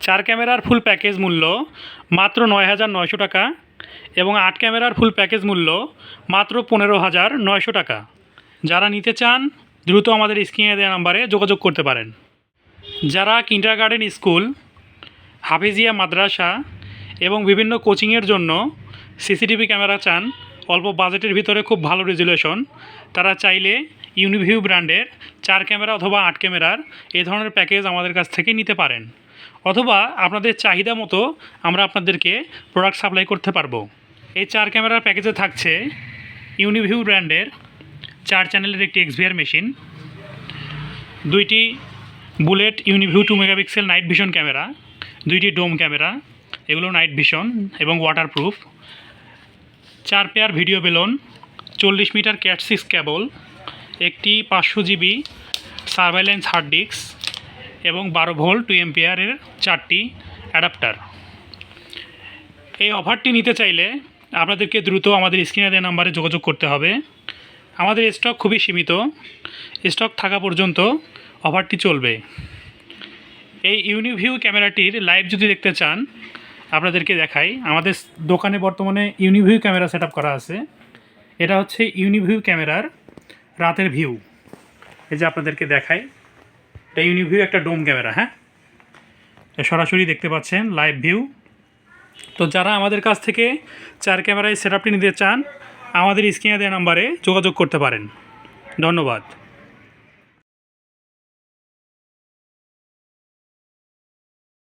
চার ক্যামেরার full package মূল্য মাত্র ৯,৯০০ টাকা এবং ৮ ক্যামেরার ফুল প্যাকেজ মূল্য মাত্র ১৫,৯০০ টাকা। যারা নিতে চান দ্রুত আমাদের স্ক্রিনে দেওয়া নাম্বারে যোগাযোগ করতে পারেন। যারা কিন্ডারগার্টেন স্কুল, হাফেজিয়া মাদ্রাসা এবং বিভিন্ন কোচিংয়ের জন্য সিসিটিভি ক্যামেরা চান অল্প বাজেটের ভিতরে খুব ভালো রেজুলেশন, তারা চাইলে ইউনিভিউ ব্র্যান্ডের 4 ক্যামেরা অথবা 8 ক্যামেরার এই ধরনের প্যাকেজ আমাদের কাছ থেকে নিতে পারেন, অথবা আপনাদের চাহিদা মতো আমরা আপনাদেরকে প্রোডাক্ট সাপ্লাই করতে পারবো। এই 4 ক্যামেরার প্যাকেজে থাকছে ইউনিভিউ ব্র্যান্ডের 4 চ্যানেলের একটি XVR মেশিন, 2টি bullet Uniview 2 megapixel night vision camera, 2টি ডোম ক্যামেরা, এগুলো নাইট ভিশন এবং waterproof, 4 pair video balun, 40 metre cat 6 cable, একটি 500 GB সার্ভাইলেন্স হার্ড ডিস্ক এবং 12 ভোল্ট 2 এম্পিয়ারের 4টি অ্যাডাপ্টার। এই অফারটি নিতে চাইলে আপনাদেরকে দ্রুত আমাদের স্ক্রিনে দেওয়া নাম্বারে যোগাযোগ করতে হবে। আমাদের স্টক খুবই সীমিত, স্টক থাকা পর্যন্ত অফারটি চলবে। এই ইউনিভিউ ক্যামেরাটির লাইভ যদি দেখতে চান আপনাদেরকে দেখাই। আমাদের দোকানে বর্তমানে ইউনিভিউ ক্যামেরা সেট করা আছে। এটা হচ্ছে ইউনিভিউ ক্যামেরার রাতের ভিউ। এই যে আপনাদেরকে দেখাই, এটা ইউনিভিউ একটা ডোম ক্যামেরা। হ্যাঁ, সরাসরি দেখতে পাচ্ছেন লাইভ ভিউ। তো যারা আমাদের কাছ থেকে 4 ক্যামেরায় সেটআপটি নিতে চান আমাদের স্ক্রিনে দেওয়া নাম্বারে যোগাযোগ করতে পারেন। ধন্যবাদ।